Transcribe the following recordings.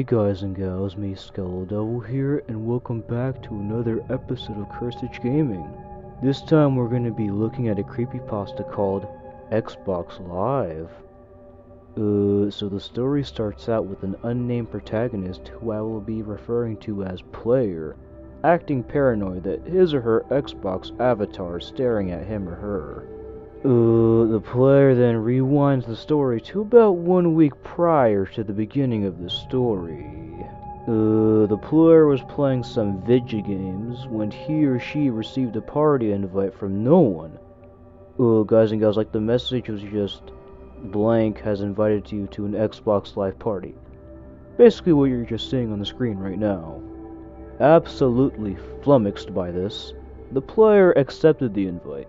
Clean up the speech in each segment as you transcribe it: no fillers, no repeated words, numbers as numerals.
guys and gals, me Skull Devil here, and welcome back to another episode of Cursage Gaming. This time we're going to be looking at a creepypasta called Xbox Live. So the story starts out with an unnamed protagonist who I will be referring to as Player, acting paranoid that his or her Xbox avatar is staring at him or her. The player then rewinds the story to about 1 week prior to the beginning of the story. The player was playing some video games when he or she received a party invite from no one. Guys and gals, like the message was just, blank has invited you to an Xbox Live party. Basically what you're just seeing on the screen right now. Absolutely flummoxed by this, the player accepted the invite.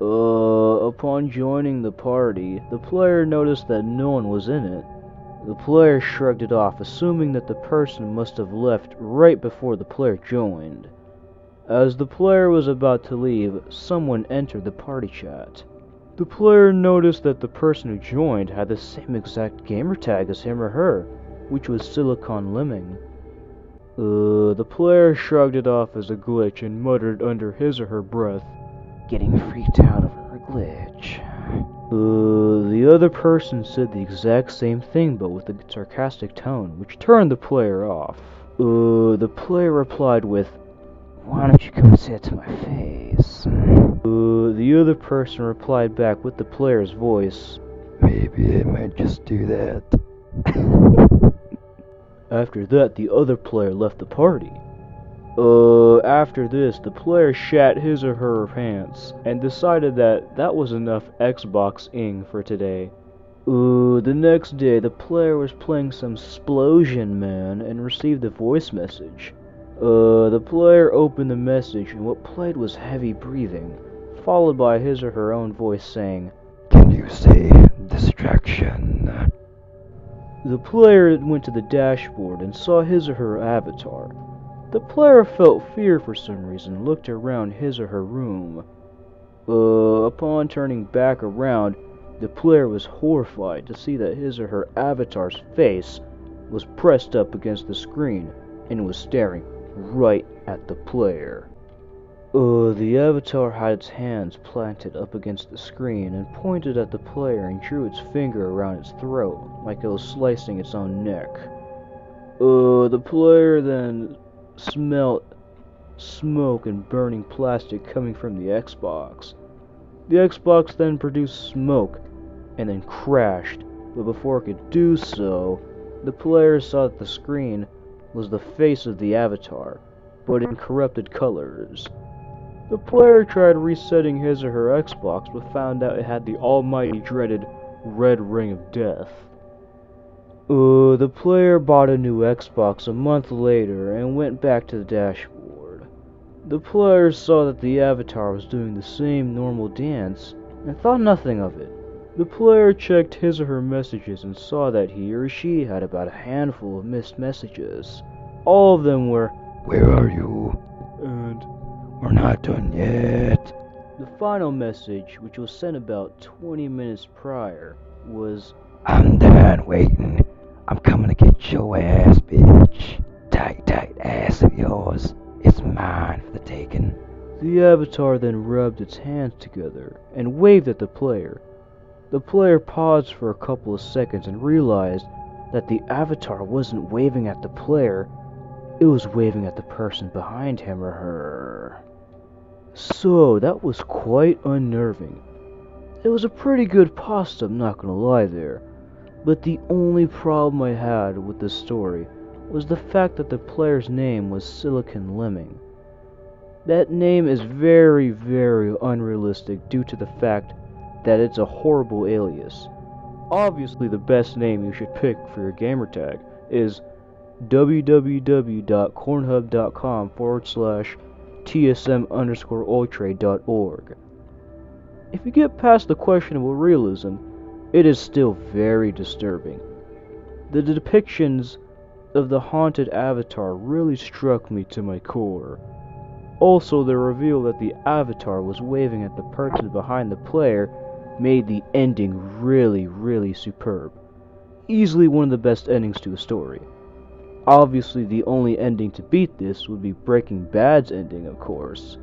Upon joining the party, the player noticed that no one was in it. The player shrugged it off, assuming that the person must have left right before the player joined. As the player was about to leave, someone entered the party chat. The player noticed that the person who joined had the same exact gamertag as him or her, which was Silicon Lemming. The player shrugged it off as a glitch and muttered under his or her breath, "Getting freaked out over a glitch." The other person said the exact same thing but with a sarcastic tone, which turned the player off. The player replied with, "Why don't you come say it to my face?" The other person replied back with the player's voice, "Maybe I might just do that." After that, the other player left the party. After this, the player shat his or her pants, and decided that that was enough Xbox-ing for today. The next day, the player was playing some Splosion Man and received a voice message. The player opened the message, and what played was heavy breathing, followed by his or her own voice saying, "Can you say distraction?" The player went to the dashboard and saw his or her avatar. The player felt fear for some reason, looked around his or her room. Upon turning back around, the player was horrified to see that his or her avatar's face was pressed up against the screen and was staring right at the player. The avatar had its hands planted up against the screen and pointed at the player and drew its finger around its throat like it was slicing its own neck. The player then smelled smoke and burning plastic coming from the Xbox. The Xbox then produced smoke and then crashed, but before it could do so, the player saw that the screen was the face of the avatar, but in corrupted colors. The player tried resetting his or her Xbox, but found out it had the almighty dreaded red ring of death. The player bought a new Xbox a month later and went back to the dashboard. The player saw that the avatar was doing the same normal dance and thought nothing of it. The player checked his or her messages and saw that he or she had about a handful of missed messages. All of them were, "Where are you?" and "We're not done yet." The final message, which was sent about 20 minutes prior, was, "I'm done waiting. I'm coming to get your ass, bitch. Tight ass of yours. It's mine for the taking." The avatar then rubbed its hands together and waved at the player. The player paused for a couple of seconds and realized that the avatar wasn't waving at the player, it was waving at the person behind him or her. So, that was quite unnerving. It was a pretty good pasta, I'm not gonna lie there. But the only problem I had with this story was the fact that the player's name was Silicon Lemming. That name is very, very unrealistic due to the fact that it's a horrible alias. Obviously the best name you should pick for your gamertag is www.cornhub.com/tsm_ultra.org. If you get past the questionable realism, it is still very disturbing. The depictions of the haunted avatar really struck me to my core. Also, the reveal that the avatar was waving at the person behind the player made the ending really, really superb. Easily one of the best endings to a story. Obviously, the only ending to beat this would be Breaking Bad's ending, of course.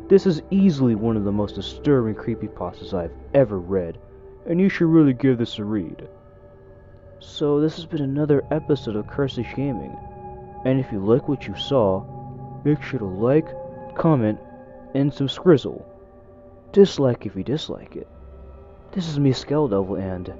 This is easily one of the most disturbing creepypastas I've ever read, and you should really give this a read. So this has been another episode of Cursage Gaming, and if you like what you saw, make sure to like, comment, and subscrizzle. Dislike if you dislike it. This is me, Skeldevil, and